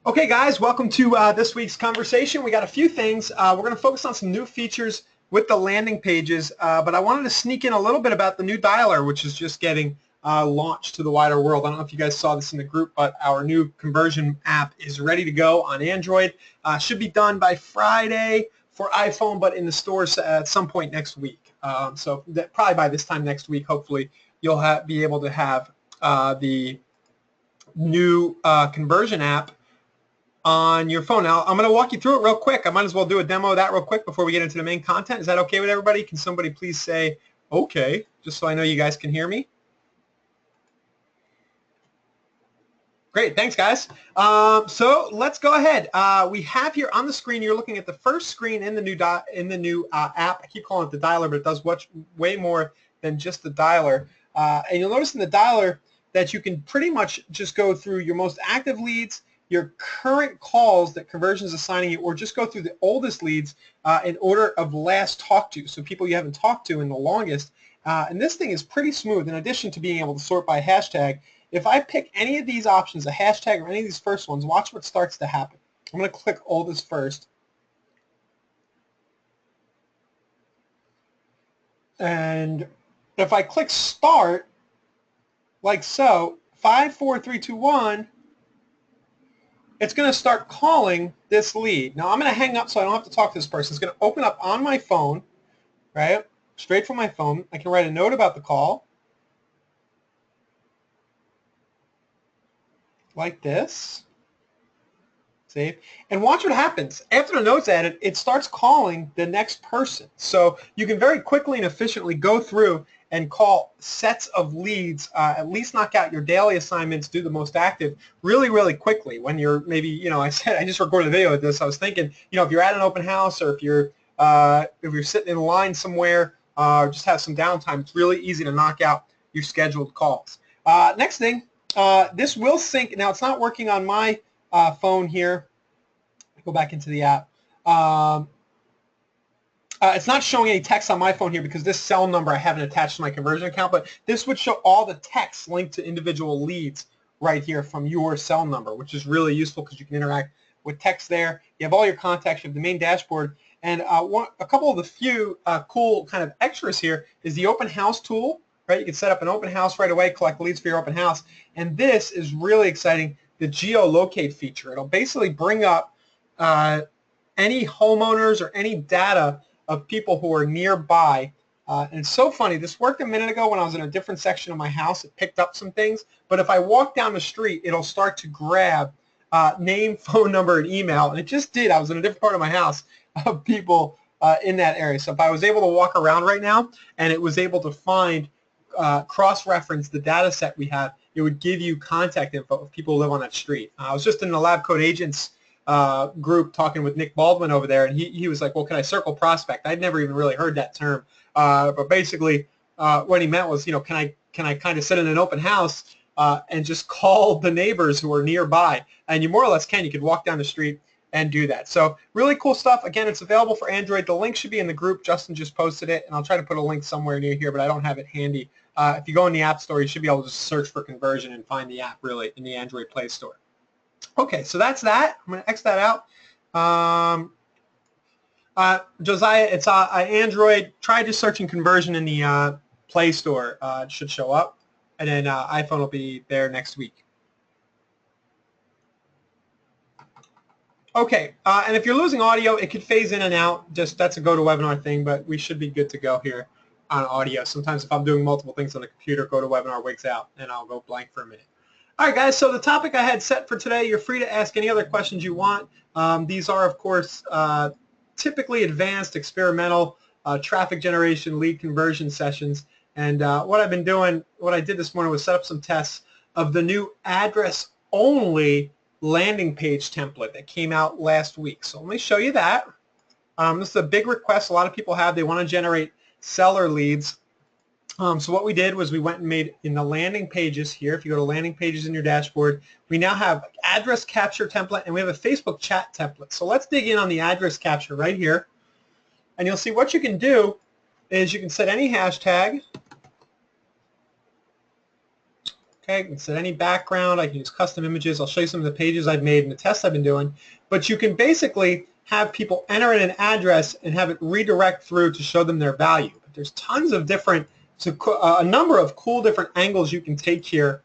Okay, guys, welcome to this week's conversation. We got a few things. We're going to focus on some new features with the landing pages, but I wanted to sneak in a little bit about the new dialer, which is just getting launched to the wider world. I don't know if you guys saw this in the group, but our new conversion app is ready to go on Android. Should be done by Friday for iPhone, but in the stores at some point next week. So that probably by this time next week, hopefully, you'll be able to have the new conversion app on your phone. Now, I'm going to walk you through it real quick. I might as well do a demo of that real quick before we get into the main content. Is that okay with everybody? Can somebody please say okay, just so I know you guys can hear me? Great, thanks, guys. So let's go ahead. We have here on the screen, you're looking at the first screen in the new app. I keep calling it the dialer, but it does way more than just the dialer. And you'll notice in the dialer that you can pretty much just go through your most active leads, your current calls that conversion is assigning you, or just go through the oldest leads in order of last talked to, so people you haven't talked to in the longest. And this thing is pretty smooth in addition to being able to sort by hashtag. If I pick any of these options, a hashtag or any of these first ones, watch what starts to happen. I'm going to click oldest first. And if I click start, like so, 5, 4, 3, 2, 1, it's going to start calling this lead. Now I'm going to hang up so I don't have to talk to this person. It's going to open up on my phone, right? Straight from my phone. I can write a note about the call, like this. Save. And watch what happens. After the note's added, it starts calling the next person. So you can very quickly and efficiently go through and call sets of leads, at least knock out your daily assignments, do the most active really, really quickly. When you're maybe, I just recorded a video of this. I was thinking, if you're at an open house or if you're sitting in line somewhere or just have some downtime, it's really easy to knock out your scheduled calls. Next thing, this will sync. Now, it's not working on my phone here. Go back into the app. It's not showing any text on my phone here because this cell number I haven't attached to my conversion account, but this would show all the text linked to individual leads right here from your cell number, which is really useful because you can interact with text there. You have all your contacts, you have the main dashboard, and a couple of the few cool kind of extras here is the open house tool, right? You can set up an open house right away, collect leads for your open house, and this is really exciting, the geolocate feature. It'll basically bring up any homeowners or any data of people who are nearby. And it's so funny. This worked a minute ago when I was in a different section of my house. It picked up some things. But if I walk down the street, it'll start to grab name, phone number, and email. And it just did. I was in a different part of my house of people in that area. So if I was able to walk around right now and it was able to find, cross-reference the data set we have, it would give you contact info of people who live on that street. I was just in the Lab Code Agents group talking with Nick Baldwin over there, and he was like, well, can I circle prospect? I'd never even really heard that term. But basically what he meant was, can I kind of sit in an open house and just call the neighbors who are nearby? And you more or less can. You could walk down the street and do that. So really cool stuff. Again, it's available for Android. The link should be in the group. Justin just posted it, and I'll try to put a link somewhere near here, but I don't have it handy. If you go in the App Store, you should be able to just search for conversion and find the app really in the Android Play Store. Okay, so that's that. I'm going to X that out. Josiah, it's Android. Try just searching conversion in the Play Store. It should show up. And then iPhone will be there next week. Okay, and if you're losing audio, it could phase in and out. Just that's a GoToWebinar thing, but we should be good to go here on audio. Sometimes if I'm doing multiple things on the computer, GoToWebinar wigs out, and I'll go blank for a minute. All right, guys, so the topic I had set for today, you're free to ask any other questions you want. These are, of course, typically advanced experimental traffic generation lead conversion sessions. And what I've been doing, what I did this morning was set up some tests of the new address-only landing page template that came out last week. So let me show you that. This is a big request a lot of people have. They want to generate seller leads. So what we did was we went and made in the landing pages here, if you go to landing pages in your dashboard, we now have address capture template and we have a Facebook chat template. So let's dig in on the address capture right here. And you'll see what you can do is you can set any hashtag. Okay, I can set any background. I can use custom images. I'll show you some of the pages I've made and the tests I've been doing. But you can basically have people enter in an address and have it redirect through to show them their value. But there's tons of different, a number of cool different angles you can take here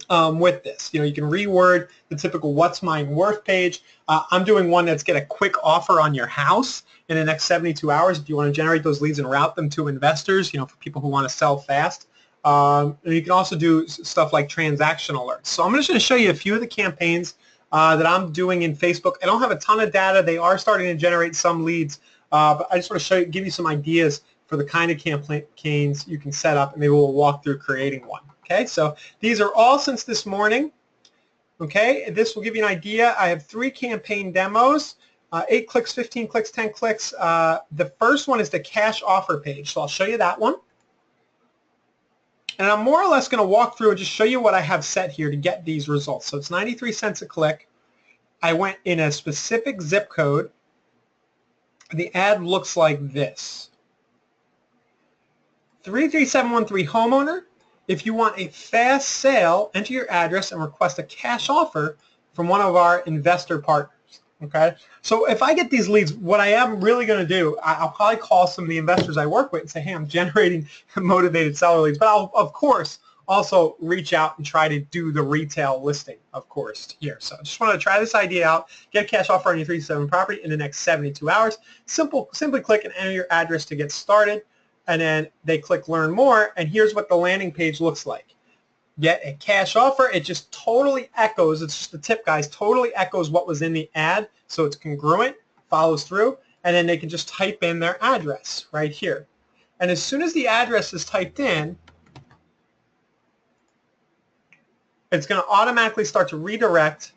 with this. You know, you can reword the typical "What's Mine Worth" page. I'm doing one that's get a quick offer on your house in the next 72 hours if you want to generate those leads and route them to investors, you know, for people who want to sell fast. And you can also do stuff like transaction alerts. So I'm just going to show you a few of the campaigns that I'm doing in Facebook. I don't have a ton of data. They are starting to generate some leads, but I just want to give you some ideas for the kind of campaigns you can set up, and maybe we'll walk through creating one. Okay, so these are all since this morning. Okay, this will give you an idea. I have 3 campaign demos, 8 clicks, 15 clicks, 10 clicks. The first one is the cash offer page, so I'll show you that one. And I'm more or less going to walk through and just show you what I have set here to get these results. So it's 93 cents a click. I went in a specific zip code. The ad looks like this. 33713 homeowner. If you want a fast sale, enter your address and request a cash offer from one of our investor partners. Okay, so if I get these leads, what I am really going to do, I'll probably call some of the investors I work with and say, hey, I'm generating motivated seller leads. But I'll, of course, also reach out and try to do the retail listing, of course, here. So I just want to try this idea out, get a cash offer on your 337 property in the next 72 hours. Simply click and enter your address to get started. And then they click Learn More, and here's what the landing page looks like. Get a cash offer. It just totally echoes, it's just the tip, guys, totally echoes what was in the ad, so it's congruent, follows through, and then they can just type in their address right here. And as soon as the address is typed in, it's going to automatically start to redirect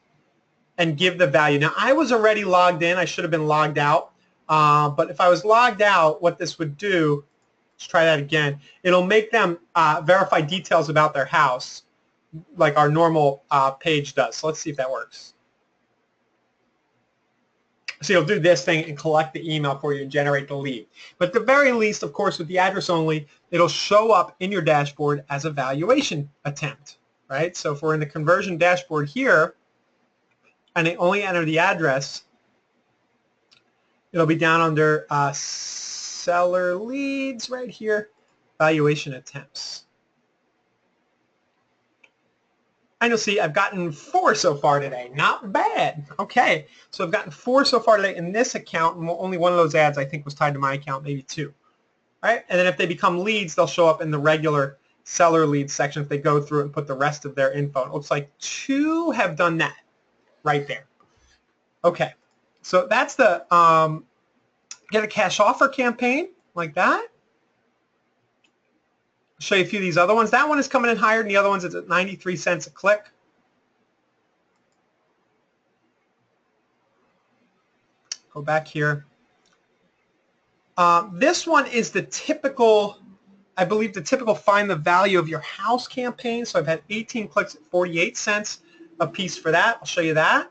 and give the value. Now, I was already logged in. I should have been logged out, but if I was logged out, what this would do, let's try that again. It'll make them verify details about their house like our normal page does. So let's see if that works. So you'll do this thing and collect the email for you and generate the lead. But at the very least, of course, with the address only, it'll show up in your dashboard as a valuation attempt, right? So if we're in the conversion dashboard here and they only enter the address, it'll be down under seller leads right here, valuation attempts. And you'll see I've gotten 4 so far today. Not bad. Okay, so I've gotten 4 so far today in this account, and only one of those ads I think was tied to my account, maybe 2. All right, and then if they become leads, they'll show up in the regular seller leads section if they go through and put the rest of their info. It looks like 2 have done that right there. Okay, so that's the get a cash offer campaign like that. I'll show you a few of these other ones. That one is coming in higher than the other ones. It's at 93 cents a click. Go back here. This one is the typical, I believe, the typical find the value of your house campaign. So I've had 18 clicks at 48 cents a piece for that. I'll show you that.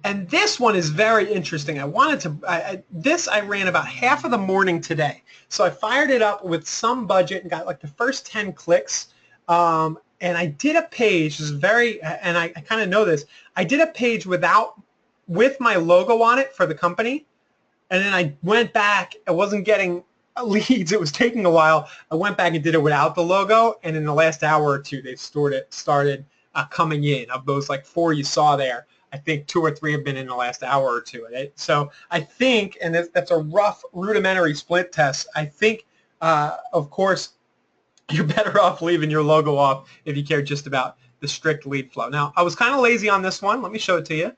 And this one is very interesting. I wanted to, this I ran about half of the morning today. So I fired it up with some budget and got like the first 10 clicks. And I did a page, this is very, and I kind of know this, I did a page with my logo on it for the company. And then I went back, I wasn't getting leads, it was taking a while. I went back and did it without the logo. And in the last hour or two, they've started coming in. Of those like 4 you saw there, I think 2 or 3 have been in the last hour or two. Right? So I think, and that's a rough rudimentary split test, I think, of course, you're better off leaving your logo off if you care just about the strict lead flow. Now, I was kind of lazy on this one. Let me show it to you.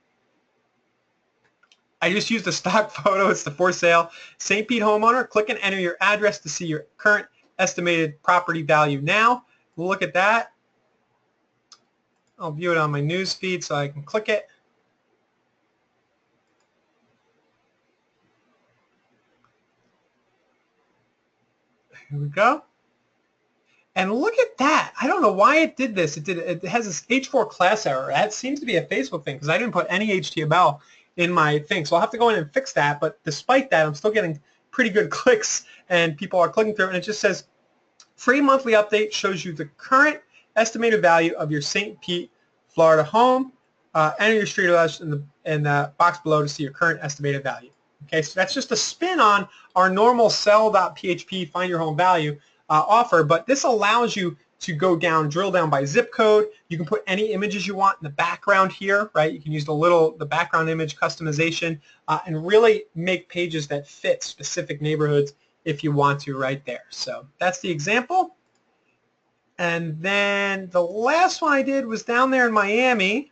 I just used a stock photo. It's the for sale St. Pete homeowner. Click and enter your address to see your current estimated property value now. We'll look at that. I'll view it on my news feed so I can click it. Here we go. And look at that. I don't know why it did this. It has this H4 class error. That seems to be a Facebook thing because I didn't put any HTML in my thing. So I'll have to go in and fix that. But despite that, I'm still getting pretty good clicks, and people are clicking through, and it just says, free monthly update shows you the current estimated value of your St. Pete, Florida home. Enter your street address in the box below to see your current estimated value. Okay, so that's just a spin on our normal sell.php find your home value offer, but this allows you to go down, drill down by zip code. You can put any images you want in the background here, right? You can use the background image customization and really make pages that fit specific neighborhoods if you want to right there. So that's the example. And then the last one I did was down there in Miami.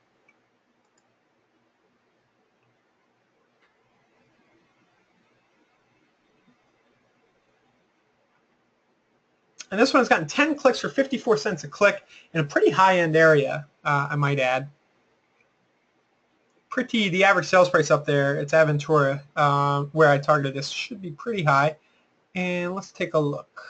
And this one's gotten 10 clicks for 54 cents a click in a pretty high-end area, I might add. The average sales price up there, it's Aventura, where I targeted this, should be pretty high. And let's take a look.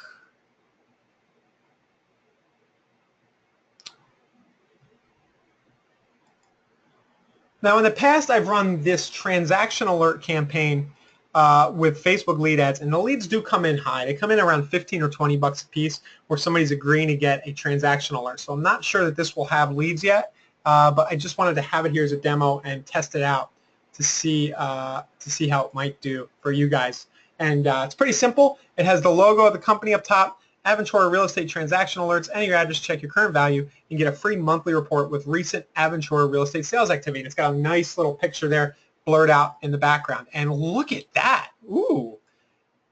Now, in the past, I've run this transaction alert campaign with Facebook lead ads, and the leads do come in high. They come in around 15 or 20 bucks a piece, where somebody's agreeing to get a transaction alert. So I'm not sure that this will have leads yet, but I just wanted to have it here as a demo and test it out to see how it might do for you guys. And it's pretty simple. It has the logo of the company up top, Aventura Real Estate Transaction Alerts, enter your address, check your current value, and get a free monthly report with recent Aventura Real Estate sales activity. And it's got a nice little picture there blurred out in the background. And look at that. Ooh,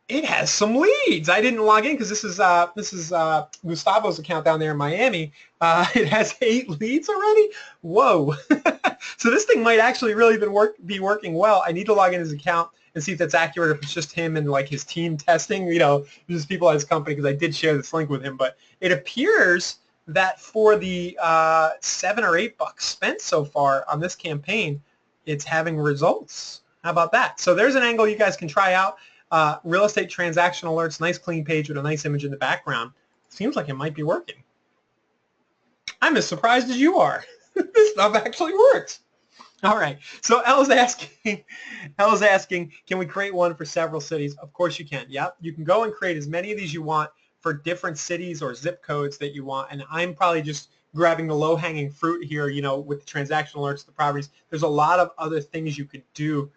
it has some leads. I didn't log in because this is Gustavo's account down there in Miami. It has 8 leads already. Whoa. So this thing might actually really be working well. I need to log in his account and see if that's accurate, if it's just him and like his team testing, just people at his company, because I did share this link with him. But it appears that for the 7 or 8 bucks spent so far on this campaign, it's having results. How about that? So there's an angle you guys can try out. Real estate transaction alerts, nice clean page with a nice image in the background. Seems like it might be working. I'm as surprised as you are. This stuff actually works. All right, so Elle's asking, can we create one for several cities? Of course you can. Yep, you can go and create as many of these you want for different cities or zip codes that you want. And I'm probably just grabbing the low-hanging fruit here, with the transaction alerts, the properties. There's a lot of other things you could do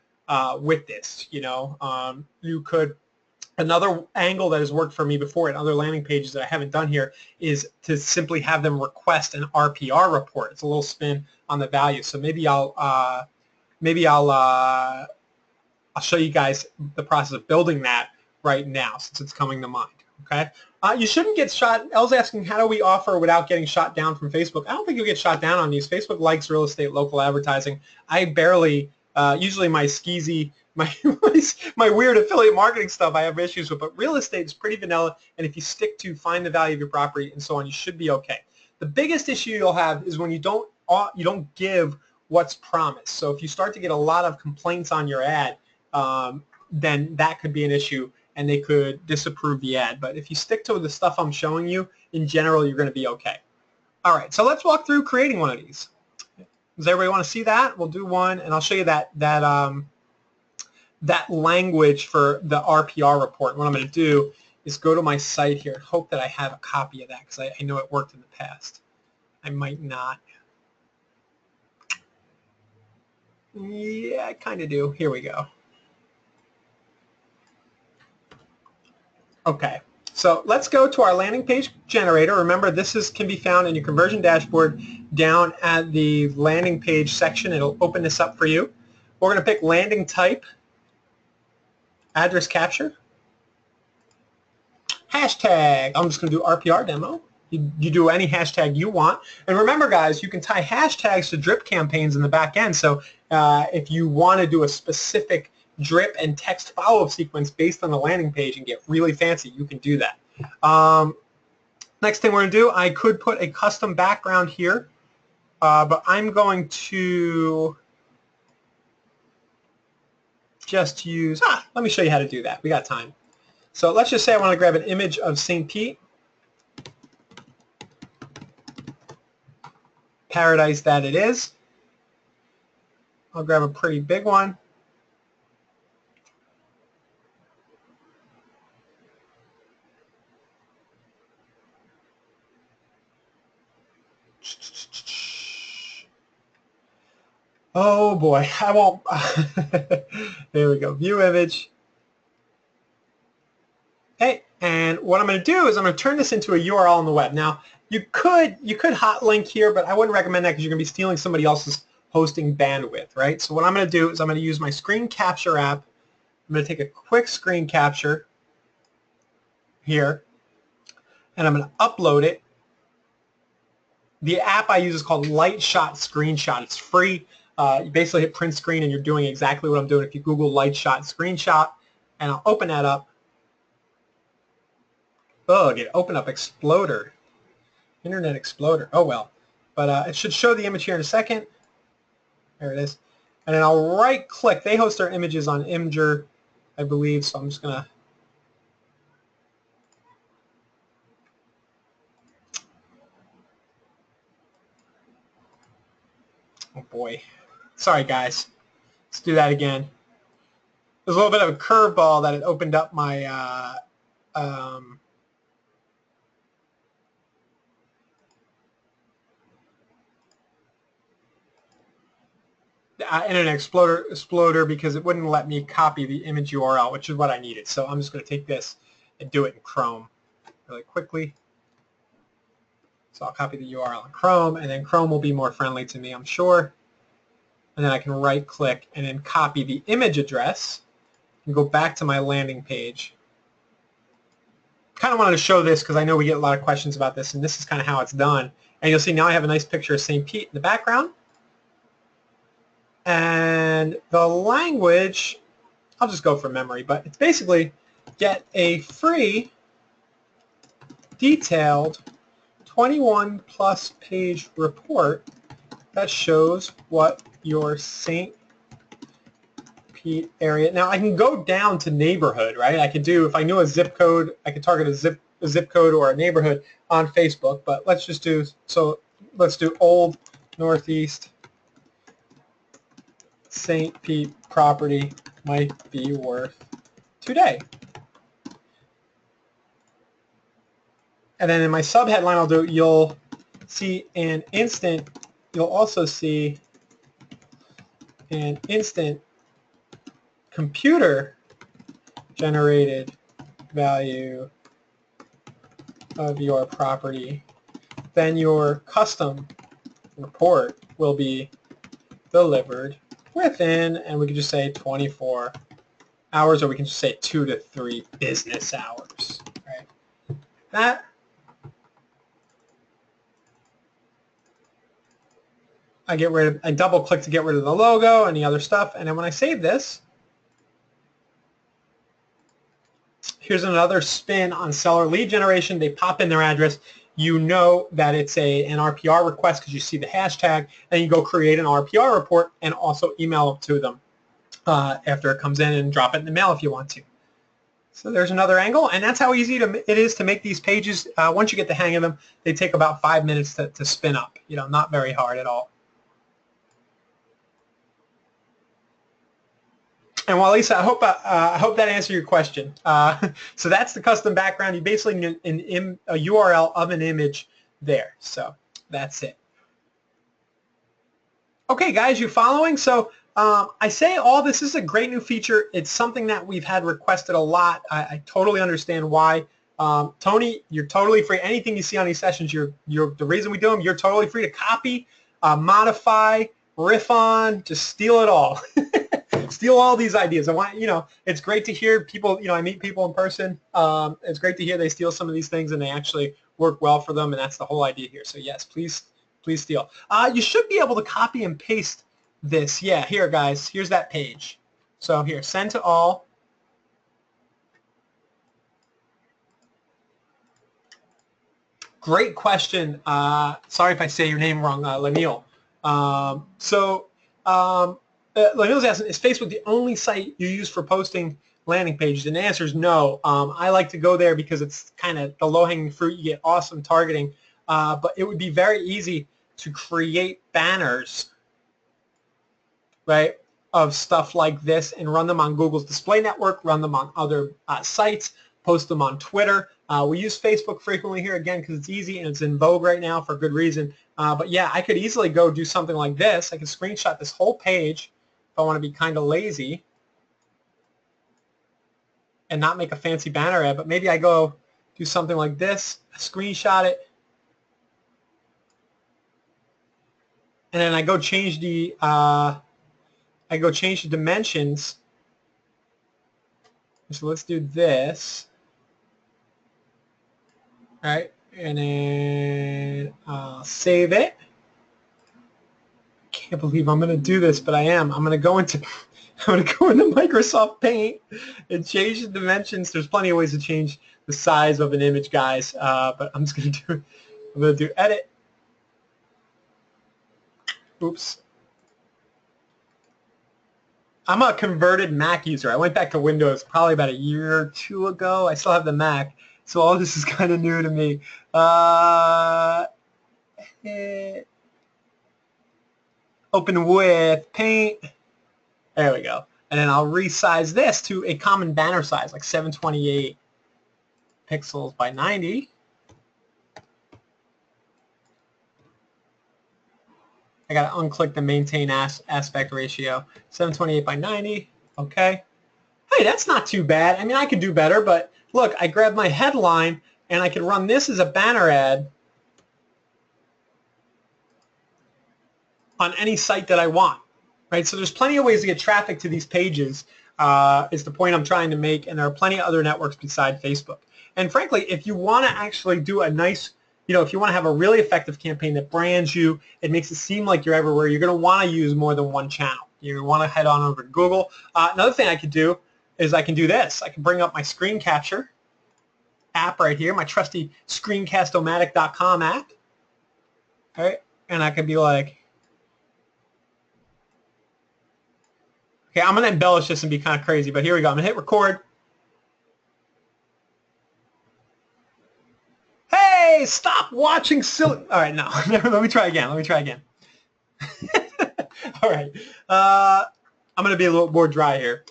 with this. You could. Another angle that has worked for me before in other landing pages that I haven't done here is to simply have them request an RPR report. It's a little spin on the value. So maybe I'll show you guys the process of building that right now since it's coming to mind. Okay. You shouldn't get shot. Elle's asking, how do we offer without getting shot down from Facebook? I don't think you'll get shot down on these. Facebook likes real estate, local advertising. I barely. Usually my skeezy, my weird affiliate marketing stuff I have issues with, but real estate is pretty vanilla, and if you stick to find the value of your property and so on, you should be okay. The biggest issue you'll have is when you don't give what's promised. So if you start to get a lot of complaints on your ad, then that could be an issue, and they could disapprove the ad. But if you stick to the stuff I'm showing you, in general, you're going to be okay. All right, so let's walk through creating one of these. Does everybody want to see that? We'll do one, and I'll show you that language for the RPR report. What I'm going to do is go to my site here and hope that I have a copy of that because I know it worked in the past. I might not. Yeah, I kind of do. Here we go. Okay. So let's go to our landing page generator. Remember, this can be found in your conversion dashboard down at the landing page section. It'll open this up for you. We're going to pick landing type, address capture, hashtag. I'm just going to do RPR demo. You do any hashtag you want. And remember, guys, you can tie hashtags to drip campaigns in the back end. So if you want to do a specific drip and text follow-up sequence based on the landing page and get really fancy, you can do that. Next thing we're going to do, I could put a custom background here, but I'm going to just use, let me show you how to do that. We got time. So let's just say I want to grab an image of St. Pete. Paradise that it is. I'll grab a pretty big one. Oh boy, I won't. There we go. View image. Okay, and what I'm going to do is I'm going to turn this into a URL on the web. Now, you could hot link here, but I wouldn't recommend that because you're going to be stealing somebody else's hosting bandwidth, right? So what I'm going to do is I'm going to use my screen capture app. I'm going to take a quick screen capture here, and I'm going to upload it. The app I use is called Lightshot Screenshot. It's free. You basically hit print screen, and you're doing exactly what I'm doing. If you Google Lightshot Screenshot, and I'll open that up. Ugh, it opened up Exploder. Internet Exploder. Oh, well. But it should show the image here in a second. There it is. And then I'll right-click. They host their images on Imgur, I believe, so I'm just going to... Oh, boy. Sorry, guys. Let's do that again. There's a little bit of a curveball that it opened up my... Internet Exploder because it wouldn't let me copy the image URL, which is what I needed. So I'm just going to take this and do it in Chrome really quickly. So I'll copy the URL in Chrome, and then Chrome will be more friendly to me, I'm sure. And then I can right-click and then copy the image address and go back to my landing page. Kind of wanted to show this because I know we get a lot of questions about this, and this is kind of how it's done. And you'll see now I have a nice picture of St. Pete in the background. And the language, I'll just go from memory, but it's basically get a free detailed 21-plus page report that shows what your St. Pete area. Now I can go down to neighborhood, right? I could do, if I knew a zip code, I could target a zip code or a neighborhood on Facebook, but let's just do, so let's do Old Northeast St. Pete property might be worth today. And then in my subheadline I'll do, you'll see an instant, you'll also see an instant computer generated value of your property. Then your custom report will be delivered within, and we can just say 24 hours, or we can just say 2 to 3 business hours. Right? That I double click to get rid of the logo and the other stuff, and then when I save this, here's another spin on seller lead generation. They pop in their address. You know that it's an RPR request because you see the hashtag, and you go create an RPR report and also email it to them after it comes in, and drop it in the mail if you want to. So there's another angle, and that's how easy it is to make these pages. Once you get the hang of them, they take about 5 minutes to spin up. You know, not very hard at all. And well, Lisa, I hope that answered your question. So that's the custom background. You basically need a URL of an image there. So that's it. Okay, guys, you following? So I say all this is a great new feature. It's something that we've had requested a lot. I totally understand why. Tony, you're totally free. Anything you see on these sessions, the reason we do them, you're totally free to copy, modify, riff on, just steal it all. Steal all these ideas. I want, it's great to hear people, I meet people in person. It's great to hear they steal some of these things and they actually work well for them, and that's the whole idea here. So yes, please steal. You should be able to copy and paste this. Yeah, here, guys. Here's that page. So here, send to all. Great question. Sorry if I say your name wrong, Lanil. Lanil's asking, is Facebook the only site you use for posting landing pages? And the answer is no. I like to go there because it's kind of the low-hanging fruit. You get awesome targeting. But it would be very easy to create banners, right, of stuff like this and run them on Google's display network, run them on other sites. post them on Twitter. We use Facebook frequently here, again, because it's easy and it's in vogue right now for good reason. But yeah, I could easily go do something like this. I could screenshot this whole page if I want to be kind of lazy and not make a fancy banner ad, but maybe I go do something like this, screenshot it, and then I go change the dimensions. So let's do this. All right, and then save it. Can't believe I'm going to do this, but I am. I'm going to go into Microsoft Paint and change the dimensions. There's plenty of ways to change the size of an image, guys. But I'm just going to do edit. Oops. I'm a converted Mac user. I went back to Windows probably about a year or two ago. I still have the Mac, so all this is kind of new to me. Open with Paint. There we go. And then I'll resize this to a common banner size, like 728 pixels by 90. I got to unclick the maintain aspect ratio. 728 by 90. Okay. Hey, that's not too bad. I mean, I could do better, but look, I grabbed my headline and I could run this as a banner ad on any site that I want. Right? So there's plenty of ways to get traffic to these pages, is the point I'm trying to make, and there are plenty of other networks besides Facebook. And frankly, if you want to actually do a nice, if you want to have a really effective campaign that brands you, it makes it seem like you're everywhere, you're going to want to use more than one channel. You want to head on over to Google. Another thing I could do is I can do this. I can bring up my screen capture app right here, my trusty screencast-o-matic.com app. All right? And I could be like, okay, I'm going to embellish this and be kind of crazy, but here we go. I'm going to hit record. Hey, stop watching silly. All right, no. Let me try again. All right. I'm going to be a little more dry here.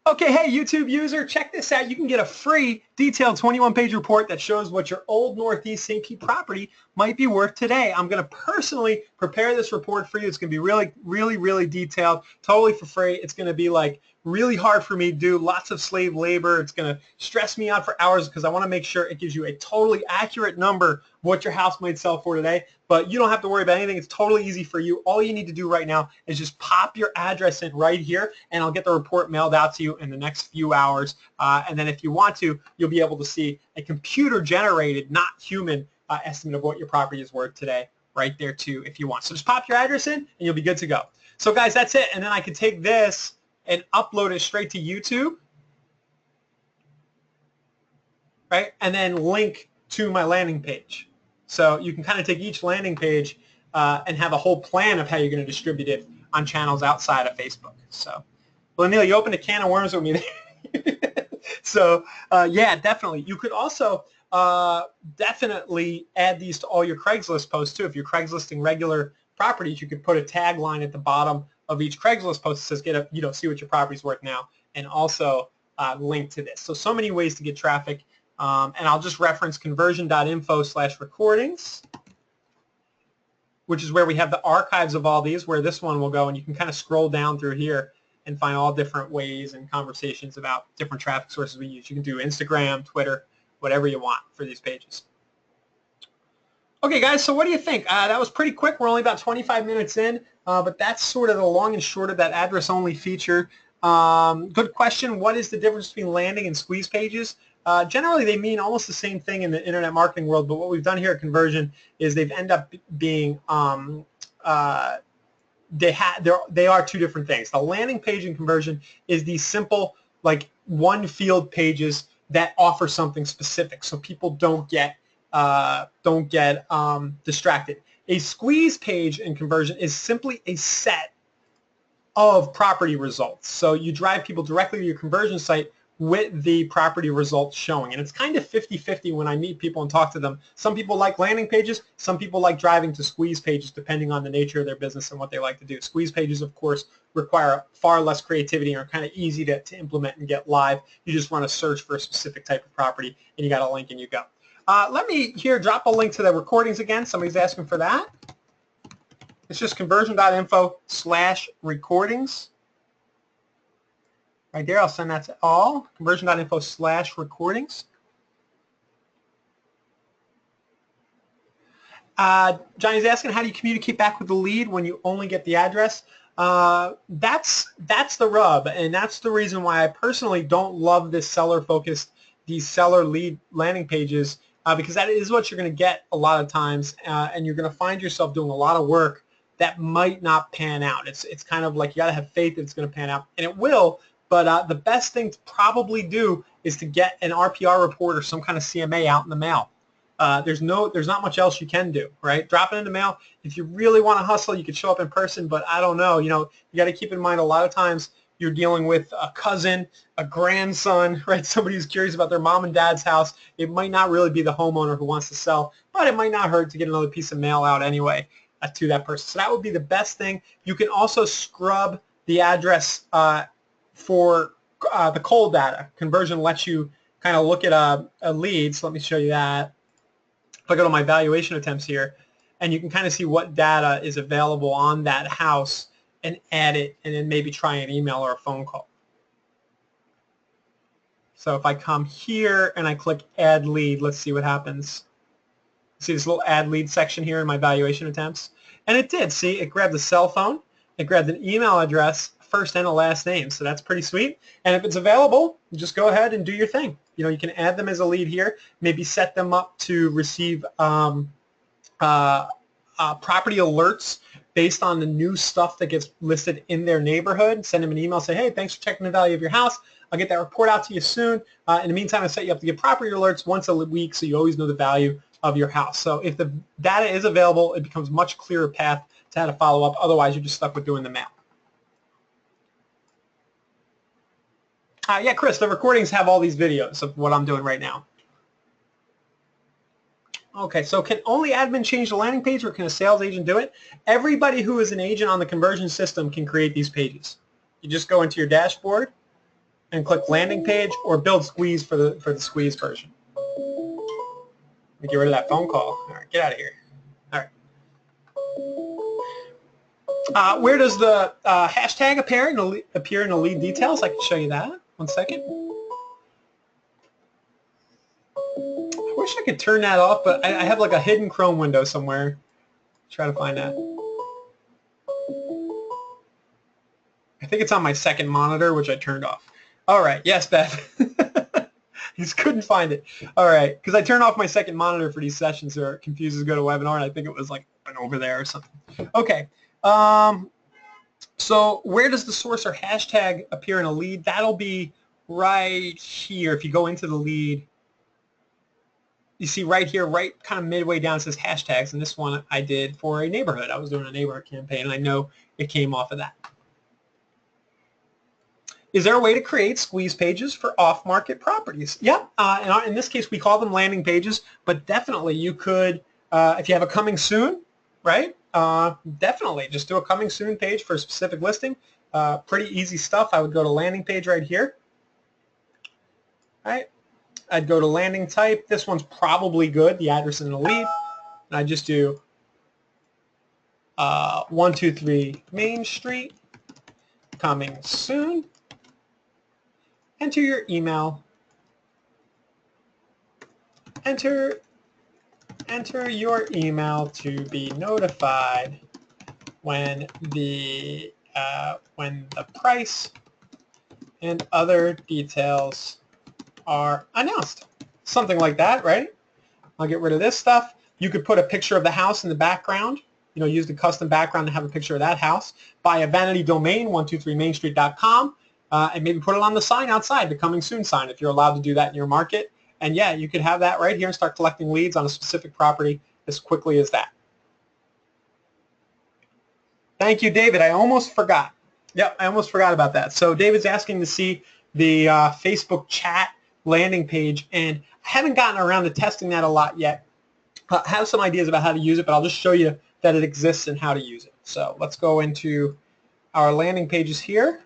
Okay, hey, YouTube user, check this out. You can get a free detailed 21-page report that shows what your old Northeast St. Pete property might be worth today. I'm going to personally prepare this report for you. It's going to be really, really, really detailed, totally for free. It's going to be like really hard for me to do, lots of slave labor. It's going to stress me out for hours because I want to make sure it gives you a totally accurate number of what your house might sell for today. But you don't have to worry about anything. It's totally easy for you. All you need to do right now is just pop your address in right here, and I'll get the report mailed out to you in the next few hours. And then if you want to, you'll be able to see a computer-generated, not human, estimate of what your property is worth today right there too if you want. So just pop your address in, and you'll be good to go. So guys, that's it. And then I can take this and upload it straight to YouTube, right? And then link to my landing page. So you can kind of take each landing page and have a whole plan of how you're going to distribute it on channels outside of Facebook. So, well, Neil, you opened a can of worms with me there. So, yeah, definitely. You could also definitely add these to all your Craigslist posts, too. If you're Craiglisting regular properties, you could put a tagline at the bottom of each Craigslist post that says, see what your property's worth now, and also link to this. So many ways to get traffic. And I'll just reference conversion.info/recordings, which is where we have the archives of all these, where this one will go, and you can kind of scroll down through here and find all different ways and conversations about different traffic sources we use. You can do Instagram, Twitter, whatever you want for these pages. Okay, guys, so what do you think? That was pretty quick. We're only about 25 minutes in, but that's sort of the long and short of that address-only feature. Good question. What is the difference between landing and squeeze pages? Generally, they mean almost the same thing in the internet marketing world, but what we've done here at Conversion is they've ended up being they are two different things. The landing page in Conversion is these simple, like, one-field pages that offer something specific, so people don't get distracted. A squeeze page in Conversion is simply a set of property results. So you drive people directly to your conversion site with the property results showing. And it's kind of 50-50 when I meet people and talk to them. Some people like landing pages. Some people like driving to squeeze pages depending on the nature of their business and what they like to do. Squeeze pages, of course, require far less creativity and are kind of easy to implement and get live. You just run a search for a specific type of property and you got a link and you go. Let me here drop a link to the recordings again. Somebody's asking for that. It's just conversion.info/recordings. Right there, I'll send that to all. Conversion.info/recordings. Johnny's asking, how do you communicate back with the lead when you only get the address? That's the rub, and that's the reason why I personally don't love this seller-focused, these seller lead landing pages, because that is what you're going to get a lot of times, and you're going to find yourself doing a lot of work that might not pan out. It's kind of like you got to have faith that it's going to pan out, and it will. But the best thing to probably do is to get an RPR report or some kind of CMA out in the mail. There's not much else you can do, right? Drop it in the mail. If you really want to hustle, you could show up in person, but I don't know. You got to keep in mind a lot of times you're dealing with a cousin, a grandson, right? Somebody who's curious about their mom and dad's house. It might not really be the homeowner who wants to sell, but it might not hurt to get another piece of mail out anyway to that person. So that would be the best thing. You can also scrub the address for the cold data. Conversion lets you kind of look at a lead. So let me show you that. If I go to my valuation attempts here, and you can kind of see what data is available on that house and add it, and then maybe try an email or a phone call. So if I come here and I click add lead, let's see what happens. See this little add lead section here in my valuation attempts? And it did. See, it grabbed the cell phone, it grabbed an email address, first and a last name. So that's pretty sweet. And if it's available, just go ahead and do your thing. You can add them as a lead here, maybe set them up to receive property alerts based on the new stuff that gets listed in their neighborhood. Send them an email, say, hey, thanks for checking the value of your house. I'll get that report out to you soon. In the meantime, I'll set you up to get property alerts once a week so you always know the value of your house. So if the data is available, it becomes a much clearer path to how to follow up. Otherwise, you're just stuck with doing the mail. Yeah, Chris, the recordings have all these videos of what I'm doing right now. Okay, so can only admin change the landing page, or can a sales agent do it? Everybody who is an agent on the conversion system can create these pages. You just go into your dashboard and click landing page or build squeeze for the squeeze version. Let me get rid of that phone call. All right, get out of here. All right. Where does the hashtag appear in the lead details? I can show you that. 1 second. I wish I could turn that off, but I have like a hidden Chrome window somewhere. Try to find that. I think it's on my second monitor, which I turned off. All right. Yes, Beth. Just couldn't find it. All right. Because I turned off my second monitor for these sessions, or it confuses GoToWebinar, and I think it was like over there or something. Okay. So where does the source or hashtag appear in a lead? That'll be right here. If you go into the lead, you see right here, right kind of midway down, it says hashtags, and this one I did for a neighborhood. I was doing a neighborhood campaign, and I know it came off of that. Is there a way to create squeeze pages for off-market properties? Yeah, in this case, we call them landing pages, but definitely you could, if you have a coming soon, right? Definitely just do a coming soon page for a specific listing. Pretty easy stuff. I would go to landing page right here. All right. I'd go to landing type. This one's probably good, the address and the lead. And I just do 123 Main Street, coming soon. Enter your email. Enter your email to be notified when the price and other details are announced. Something like that, right? I'll get rid of this stuff. You could put a picture of the house in the background. Use the custom background to have a picture of that house. Buy a vanity domain, 123mainstreet.com, and maybe put it on the sign outside, the coming soon sign, if you're allowed to do that in your market. And yeah, you could have that right here and start collecting leads on a specific property as quickly as that. Thank you, David. I almost forgot. Yep, I almost forgot about that. So David's asking to see the Facebook chat landing page, and I haven't gotten around to testing that a lot yet. I have some ideas about how to use it, but I'll just show you that it exists and how to use it. So let's go into our landing pages here.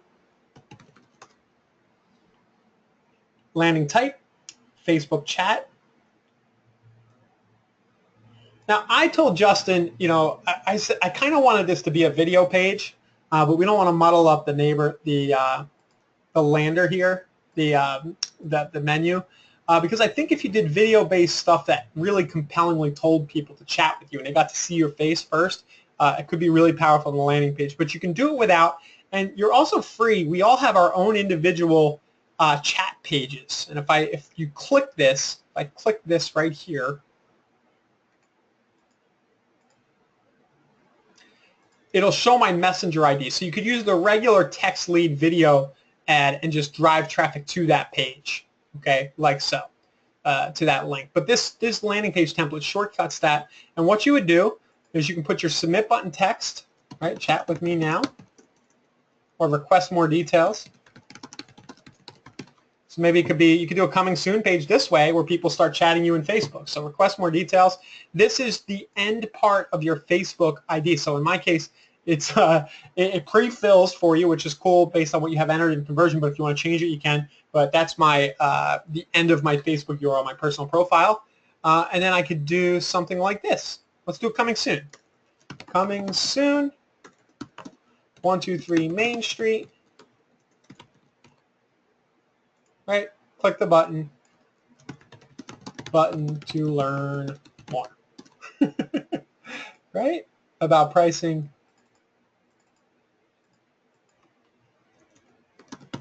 Landing type, Facebook chat. Now, I told Justin, you know, I said I kind of wanted this to be a video page, but we don't want to muddle up the lander here, the menu, because I think if you did video-based stuff that really compellingly told people to chat with you and they got to see your face first, it could be really powerful on the landing page. But you can do it without, and you're also free. We all have our own individual chat pages, and if you click this, if I click this right here, it'll show my messenger ID. So you could use the regular text lead video ad and just drive traffic to that page, okay, like so, to that link. But this landing page template shortcuts that, and what you would do is you can put your submit button text, right, chat with me now, or request more details. So maybe it could be, you could do a coming soon page this way where people start chatting you in Facebook. So request more details. This is the end part of your Facebook ID. So in my case, it's it pre-fills for you, which is cool based on what you have entered in conversion. But if you want to change it, you can. But that's my the end of my Facebook URL, my personal profile. And then I could do something like this. Let's do coming soon. Coming soon. 123 Main Street. Right, click the button to learn more. Right, about pricing,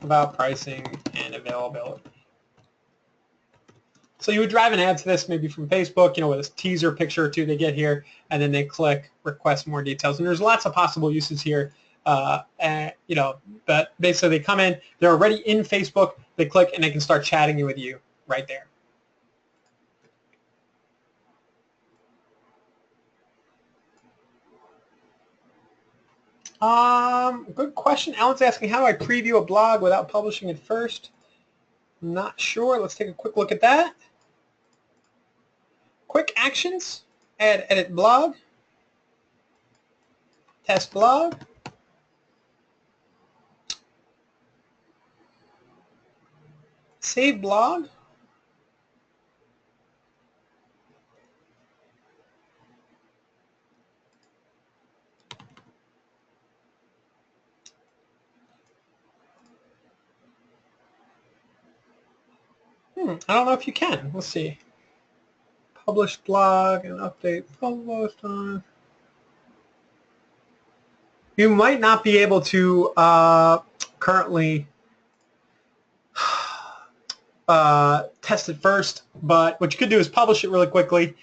and availability. So you would drive an ad to this maybe from Facebook, you know, with a teaser picture or two they get here, and then they click request more details. And there's lots of possible uses here. And, you know, but basically they come in, they're already in Facebook, they click, and they can start chatting with you right there. Good question. Alan's asking, how do I preview a blog without publishing it first? Not sure. Let's take a quick look at that. Quick actions, add edit blog, test blog. Save blog. I don't know if you can. Let's see. Published blog and update post on. You might not be able to currently test it first, but what you could do is publish it really quickly,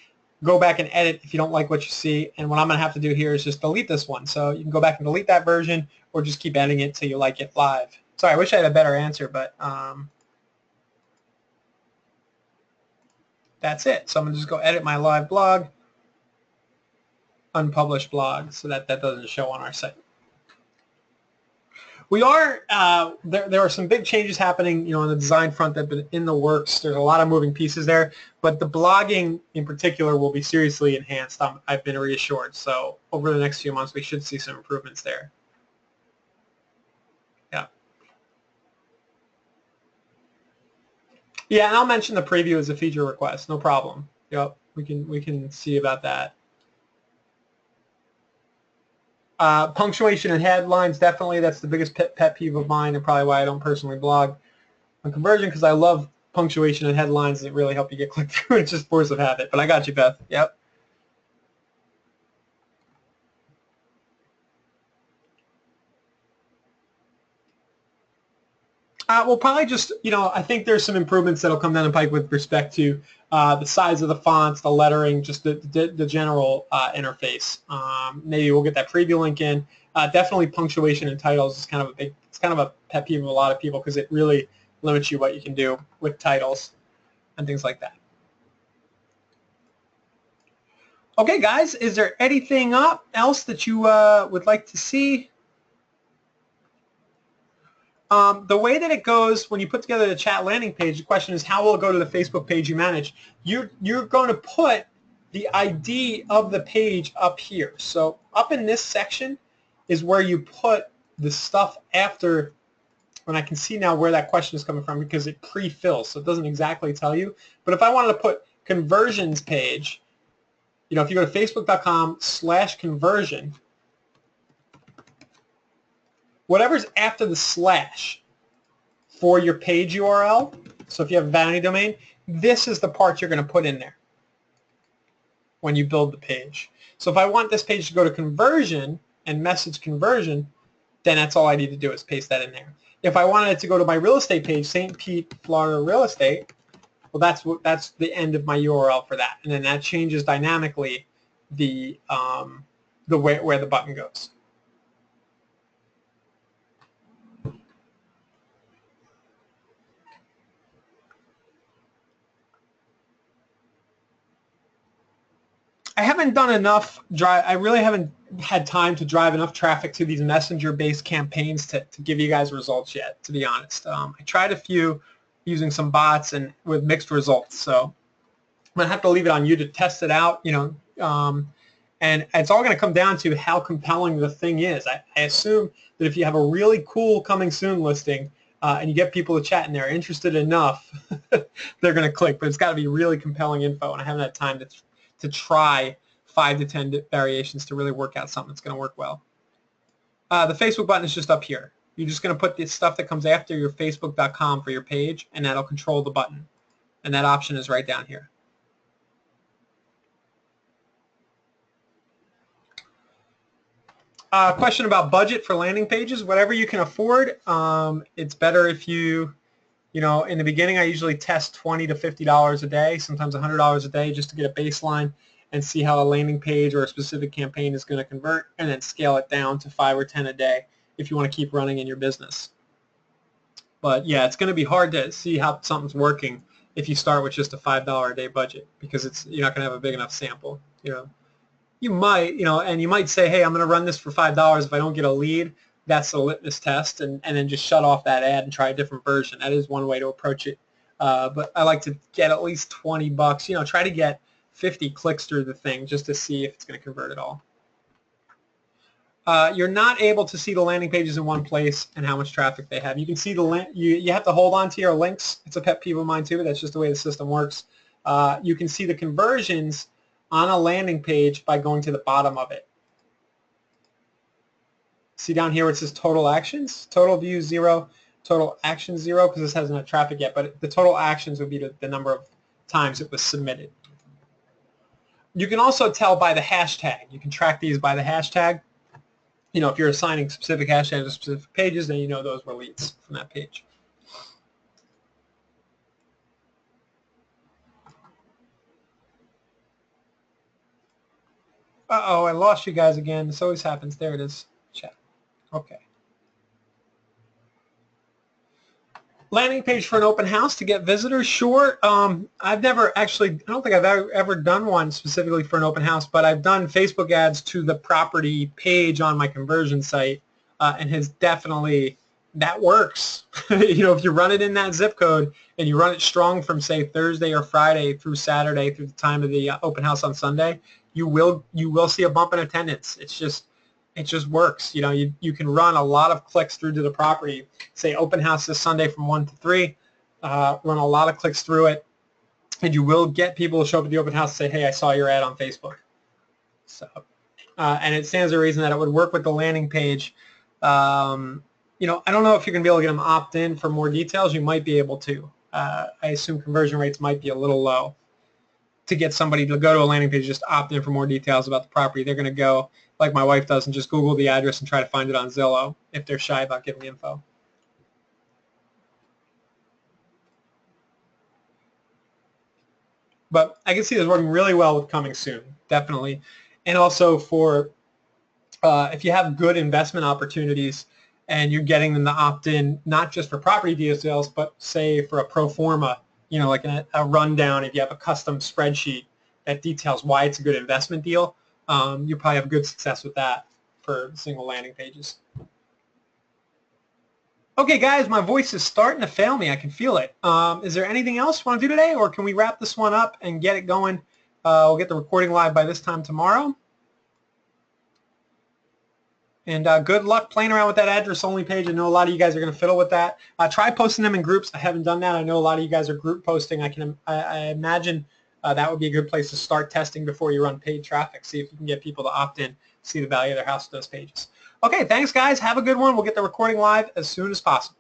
go back and edit if you don't like what you see, and what I'm going to have to do here is just delete this one. So you can go back and delete that version, or just keep editing it till you like it live. Sorry, I wish I had a better answer, but that's it. So I'm going to just go edit my live blog, unpublished blog, so that doesn't show on our site. We are, there are some big changes happening, you know, on the design front that have been in the works. There's a lot of moving pieces there, but the blogging in particular will be seriously enhanced. I've been reassured. So over the next few months, we should see some improvements there. Yeah. Yeah, and I'll mention the preview as a feature request. No problem. Yep, we can see about that. Punctuation and headlines, definitely. That's the biggest pet peeve of mine, and probably why I don't personally blog on conversion, because I love punctuation and headlines that really help you get clicked through. It's just force of habit. But I got you, Beth. Yep. We'll probably just, you know, I think there's some improvements that'll come down the pike with respect to the size of the fonts, the lettering, just the general interface. Maybe we'll get that preview link in. Definitely punctuation and titles is kind of a pet peeve of a lot of people, because it really limits you what you can do with titles and things like that. Okay, guys, is there anything else that you would like to see? The way that it goes when you put together the chat landing page, the question is how will it go to the Facebook page you manage? You're going to put the ID of the page up here. So up in this section is where you put the stuff after, and I can see now where that question is coming from because it pre-fills, so it doesn't exactly tell you. But if I wanted to put conversions page, you know, if you go to facebook.com/conversion, whatever's after the slash for your page URL, so if you have a vanity domain, this is the part you're going to put in there when you build the page. So if I want this page to go to conversion and message conversion, then that's all I need to do is paste that in there. If I wanted it to go to my real estate page, St. Pete, Florida Real Estate, well, that's the end of my URL for that, and then that changes dynamically the way where the button goes. I haven't done enough I really haven't had time to drive enough traffic to these messenger-based campaigns to give you guys results yet, to be honest. I tried a few using some bots and with mixed results, so I'm going to have to leave it on you to test it out, you know, and it's all going to come down to how compelling the thing is. I assume that if you have a really cool coming soon listing and you get people to chat and they're interested enough, they're going to click, but it's got to be really compelling info, and I haven't had time to try 5 to 10 variations to really work out something that's going to work well. The Facebook button is just up here. You're just going to put the stuff that comes after your facebook.com for your page, and that'll control the button. And that option is right down here. Question about budget for landing pages. Whatever you can afford, it's better if you know, in the beginning, I usually test $20 to $50 a day, sometimes $100 a day, just to get a baseline and see how a landing page or a specific campaign is going to convert, and then scale it down to 5 or 10 a day if you want to keep running in your business. But yeah, it's going to be hard to see how something's working if you start with just a $5 a day budget, because you're not going to have a big enough sample. You know, you might, you know, and you might say, hey, I'm going to run this for $5. If I don't get a lead, that's the litmus test, and then just shut off that ad and try a different version. That is one way to approach it. But I like to get at least $20. You know, try to get 50 clicks through the thing just to see if it's going to convert at all. You're not able to see the landing pages in one place and how much traffic they have. You can see the you have to hold on to your links. It's a pet peeve of mine too, but that's just the way the system works. You can see the conversions on a landing page by going to the bottom of it. See down here where it says total actions, total views 0, total actions 0, because this hasn't had traffic yet, but the total actions would be the number of times it was submitted. You can also tell by the hashtag. You can track these by the hashtag. You know, if you're assigning specific hashtags to specific pages, then you know those were leads from that page. Uh-oh, I lost you guys again. This always happens. There it is. Chat. Okay. Landing page for an open house to get visitors? Sure. I've never actually, I don't think I've ever done one specifically for an open house, but I've done Facebook ads to the property page on my conversion site, and has definitely, that works. You know, if you run it in that zip code and you run it strong from, say, Thursday or Friday through Saturday through the time of the open house on Sunday, you will see a bump in attendance. It just works. You know, you can run a lot of clicks through to the property. Say open house this Sunday from 1 to 3. Run a lot of clicks through it, and you will get people to show up at the open house and say, hey, I saw your ad on Facebook. So, and it stands to reason that it would work with the landing page. You know, I don't know if you're going to be able to get them opt-in for more details. You might be able to. I assume conversion rates might be a little low to get somebody to go to a landing page, just opt in for more details about the property. They're going to go, like my wife does, and just Google the address and try to find it on Zillow if they're shy about giving the info. But I can see this working really well with coming soon, definitely. And also for if you have good investment opportunities and you're getting them to opt in, not just for property details, but say for a pro forma, you know, like a rundown, if you have a custom spreadsheet that details why it's a good investment deal, you probably have good success with that for single landing pages. Okay, guys, my voice is starting to fail me. I can feel it. Is there anything else you want to do today, or can we wrap this one up and get it going? We'll get the recording live by this time tomorrow. And good luck playing around with that address-only page. I know a lot of you guys are going to fiddle with that. Try posting them in groups. I haven't done that. I know a lot of you guys are group posting. I imagine that would be a good place to start testing before you run paid traffic. See if you can get people to opt in, see the value of their house with those pages. Okay, thanks, guys. Have a good one. We'll get the recording live as soon as possible.